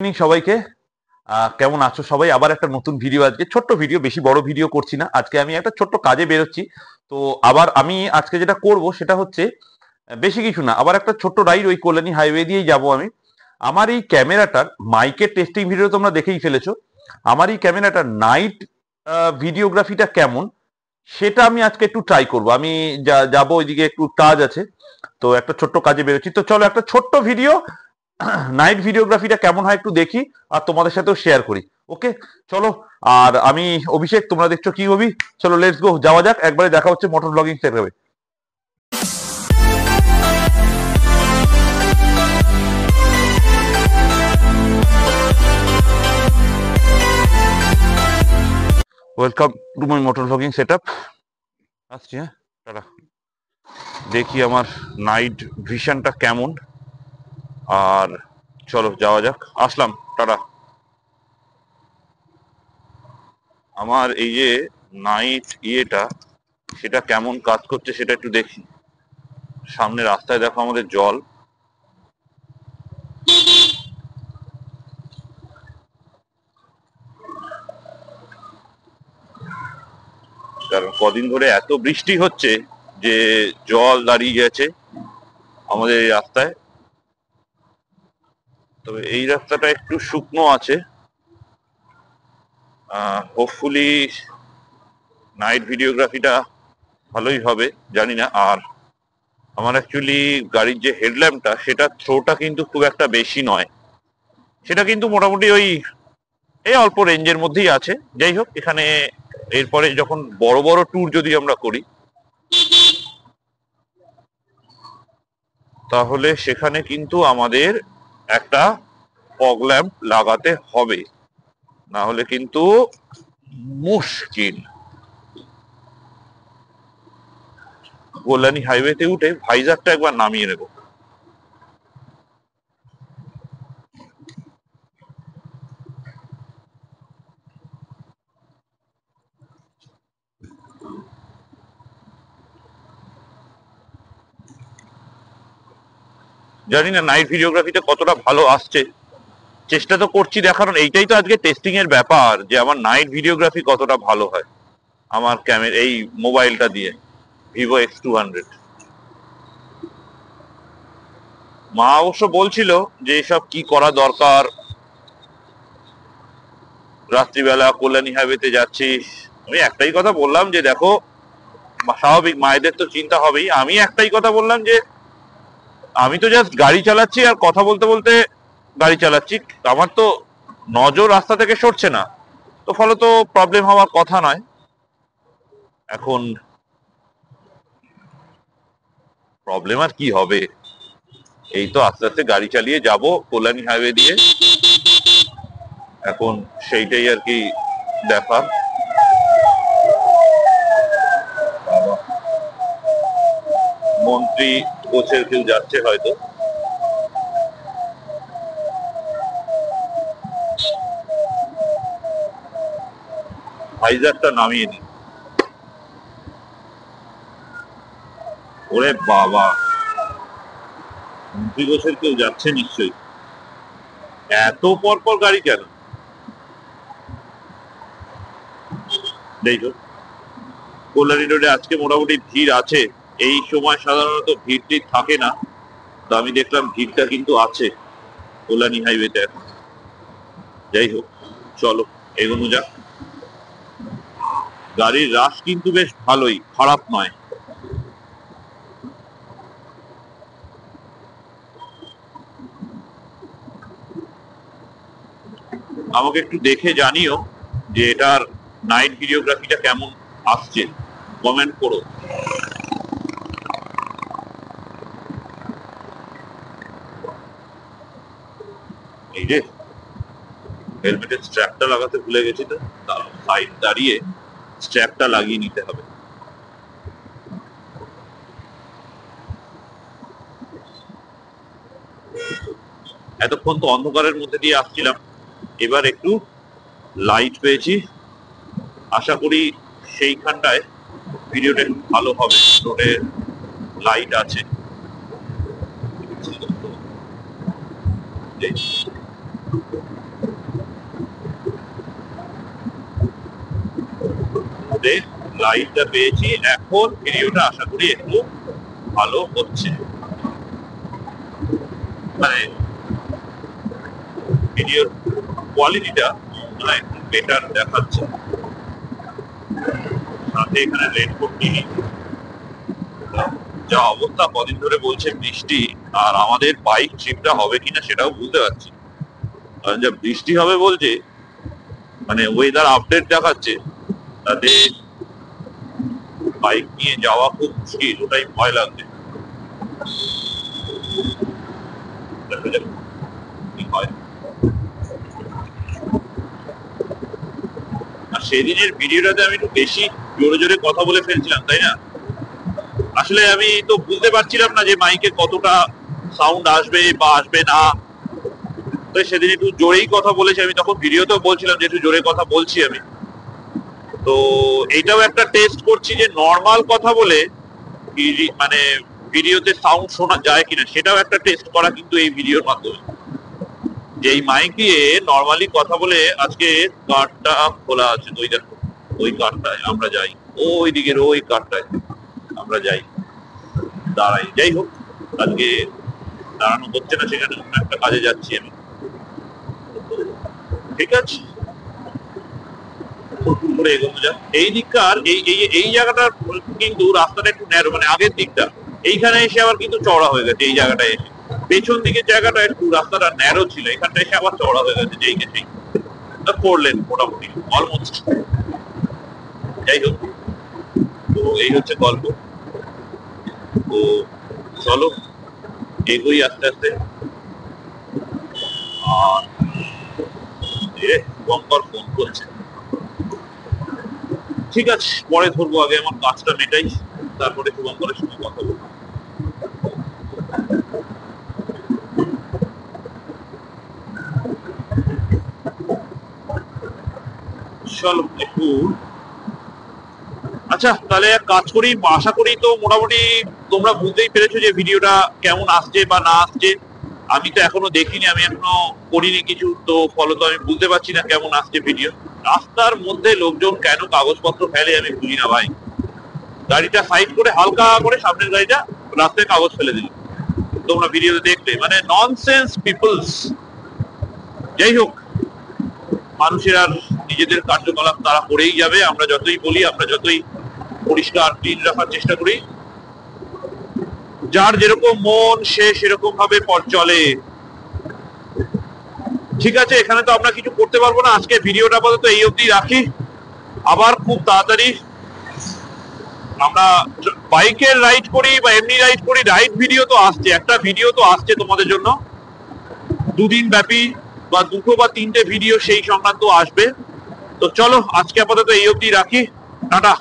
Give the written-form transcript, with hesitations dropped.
Evening সবাইকে। কেমন আছো সবাই? আবার একটা নতুন ভিডিও, আজকে ছোট্ট ভিডিও, বেশি বড় ভিডিও করছি না। আজকে আমি একটা ছোট্ট কাজে বেরোচ্ছি। তো আবার আমি আজকে যেটা করব সেটা হচ্ছে বেশি কিছু না, আবার একটা ছোট্ট রাইড ওই কল্যাণী হাইওয়ে দিয়েই যাব আমি। আমার এই ক্যামেরাটার মাইকের টেস্টিং ভিডিও তোমরা দেখেই ফেলেছো। আমার এই ক্যামেরাটার নাইট ভিডিওগ্রাফিটা কেমন সেটা আমি আজকে একটু ট্রাই করব। আমি যাবো ওইদিকে, একটু কাজ আছে, তো একটা ছোট্ট কাজে বেরোচ্ছি। তো চলো একটা ছোট্ট ভিডিও, নাইট ভিডিওগ্রাফিটা কেমন হয় একটু দেখি, আর তোমাদের সাথেও শেয়ার করি। ওকে, চলো। আর আমি অভিষেক, তোমরা দেখছো কি হবি। চলো লেটস গো, যাওয়া যাক। একবারে দেখা হচ্ছে মোটর ব্লগিং সেটআপে। Welcome to my motor blogging setup. আসছি, হ্যাঁ, টাটা। দেখি আমার নাইট ভিশনটা কেমন, আর চলো যাওয়া যাক। আসলাম, টাটা। আমার এই যে নাইট ইয়েটা, সেটা কেমন কাজ করছে সেটা একটু দেখি। সামনে রাস্তায় দেখো আমাদের জল। কারণ কদিন ধরে এত বৃষ্টি হচ্ছে যে জল দাঁড়িয়ে গেছে আমাদের এই রাস্তায়। তবে এই রাস্তাটা একটু শুকনো আছে। হোপফুলি নাইট ভিডিওগ্রাফিটা ভালোই হবে, জানি না। আর আমার অ্যাকচুয়ালি গাড়ির যে হেডল্যাম্পটা, সেটা থ্রোটা কিন্তু খুব একটা বেশি নয়। সেটা কিন্তু মোটামুটি ওই এই অল্প রেঞ্জের মধ্যেই আছে। যাই হোক, এখানে এরপরে যখন বড় বড় ট্যুর যদি আমরা করি, তাহলে সেখানে কিন্তু আমাদের একটা ফগ ল্যাম্প লাগাতে হবে, না হলে কিন্তু মুশকিল। কল্যাণী হাইওয়েতে উঠে ভাইজারটা একবার নামিয়ে নেব। জানি না নাইট ভিডিওগ্রাফিতে কতটা ভালো আসছে, চেষ্টা তো করছি দেখানোর। এইটাই তো আজকে টেস্টিং এর ব্যাপার, যে আমার নাইট ভিডিওগ্রাফি কতটা ভালো হয় আমার ক্যামেরা এই মোবাইলটা দিয়ে, ভিভো X200। মা অবশ্য বলছিল যে এসব কি করা দরকার, রাত্রিবেলা কল্যাণী হাইওয়েতে যাচ্ছিস। আমি একটাই কথা বললাম যে দেখো, স্বাভাবিক মায়েদের তো চিন্তা হবেই। আমি একটাই কথা বললাম যে আমি তো জাস্ট গাড়ি চালাচ্ছি আর কথা বলতে বলতে গাড়ি চালাচ্ছি, আমার তো নজর রাস্তা থেকে সরছে না, তো ফলত প্রবলেম হওয়ার কথা নয়। এখন প্রবলেম আর কি হবে, এই তো আস্তে আস্তে গাড়ি চালিয়ে যাব কল্যাণী হাইওয়ে দিয়ে। এখন সেইটাই আর কি দেখার। মন্ত্রী কোচের কেউ যাচ্ছে হয়তো। ভাইজারটা নামিয়ে নি। ওরে বাবা, মন্ত্রী কোচের কেউ যাচ্ছে নিশ্চয়ই। এত পর পর গাড়ি কেন? দেখো, কল্যাণী রোডে আজকে মোটামুটি ভিড় আছে। এই সময় সাধারণত ভিড় টিড় থাকে না, তো আমি দেখলাম ভিড়টা কিন্তু আছে কল্যাণী হাইওয়েতে এখন। যাই হোক, চলো এগোনো যাক। গাড়ির রাশ কিন্তু বেশ ভালোই, খারাপ নয়। আমাকে একটু দেখে জানিও যে এটার নাইট ভিডিওগ্রাফিটা কেমন আসছে, কমেন্ট করো। এই যে হেলমেটের স্ট্র্যাপটা লাগাতে ভুলে গেছি, তো সাইড দাঁড়িয়ে স্ট্র্যাপটা লাগিয়ে নিতে হবে। এতক্ষণ তো অন্ধকারের মধ্যে দিয়ে আসছিলাম, এবার একটু লাইট পেয়েছি। আশা করি সেইখানটায় ভিডিওটা একটু ভালো হবে, রোডে লাইট আছে। 对。লাইটটা পেয়েছি, এখন ভিডিওটা আশা করি একটু ভালো হচ্ছে, মানে ভিডিওর কোয়ালিটিটা একটু বেটার দেখাচ্ছে। সাথে এখানে রেনকোট নিয়ে যা অবস্থা, কদিন ধরে বলছে বৃষ্টি, আর আমাদের বাইক ট্রিপটা হবে কিনা সেটাও বুঝতে পারছি, কারণ যা বৃষ্টি হবে বলছে, মানে ওয়েদার আপডেট দেখাচ্ছে, তাতে বাইক নিয়ে যাওয়া খুব মুশকিল, ওটাই ভয় লাগছে। কি হয়। আর সেদিনের ভিডিওটাতে আমি একটু বেশি জোরে জোরে কথা বলে ফেলছিলাম, তাই না? আসলে আমি তো বুঝতে পারছিলাম না যে মাইকে কতটা সাউন্ড আসবে বা আসবে না, তো সেদিন একটু জোরেই কথা বলেছি আমি, তখন ভিডিওতেও বলছিলাম যে একটু জোরে কথা বলছি আমি। তো এইটাও একটা টেস্ট করছি যে নর্মাল কথা বলে মানে ভিডিওতে সাউন্ড শোনা যায় কিনা, সেটাও একটা টেস্ট করা কিন্তু এই ভিডিওর মাধ্যমে। যে এই মাইক দিয়ে নর্মালি কথা বলে, আজকে কার্ডটা খোলা আছে, ওই দেখো ওই কার্ডটায় আমরা যাই, ওই দিকের ওই কার্ডটায় আমরা যাই, দাঁড়াই, যাই হোক আজকে দাঁড়ানো হচ্ছে না, সেখানে একটা কাজে যাচ্ছি আমি, ঠিক আছে। করে এগোনো যাক। এই দিককার এই জায়গাটা কিন্তু রাস্তাটা একটু ন্যারো, মানে আগের দিকটা, এইখানে এসে আবার কিন্তু চওড়া হয়ে গেছে। এই জায়গাটা এসে পেছন দিকের জায়গাটা একটু রাস্তাটা ন্যারো ছিল, এখানটা এসে আবার চওড়া হয়ে গেছে, যেই সেই করলেন মোটামুটি অলমোস্ট। যাই হোক, তো এই হচ্ছে গল্প। তো চলো এগোই আস্তে আস্তে। আর শুভঙ্কর ফোন করছে, ঠিক আছে পরে ধরবো, আগে আমার কাজটা মেটাই, তারপরে শুভঙ্করের সঙ্গে কথা বলবো। চলো একটু, আচ্ছা তাহলে এক কাজ করি, আশা করি তো মোটামুটি তোমরা বুঝতেই পেরেছো যে ভিডিওটা কেমন আসছে বা না আসছে। আমি তো এখনো দেখিনি, আমি এখনো করিনি কিছু, তো ফলত আমি বুঝতে পারছি না কেমন আসছে ভিডিও। রাস্তার মধ্যে লোকজন কেন কাগজপত্র ফেলে আমি বুঝি না ভাই। গাড়িটা সাইড করে হালকা করে সামনের গাড়িটা রাস্তায় কাগজ ফেলে দিল, তোমরা ভিডিওতে দেখলে, মানে ননসেন্স পিপলস। যাই হোক, মানুষের আর নিজেদের কার্যকলাপ তারা করেই যাবে, আমরা যতই বলি, আমরা যতই পরিষ্কার ক্লিন রাখার চেষ্টা করি, যার যেরকম মন সে সেরকম ভাবে পথ চলে। ঠিক আছে, এখানে তো আমরা কিছু করতে পারবো না, আজকে ভিডিওটা আপাতত এই অবধি রাখি। আবার খুব তাড়াতাড়ি আমরা বাইকের রাইড করি বা এমনি রাইড করি, রাইড ভিডিও তো আসছে, একটা ভিডিও তো আসছে তোমাদের জন্য, দুদিন ব্যাপী বা দুটো বা তিনটে ভিডিও সেই সংক্রান্ত আসবে। তো চলো আজকে আপাতত এই অবধি রাখি, টাটা।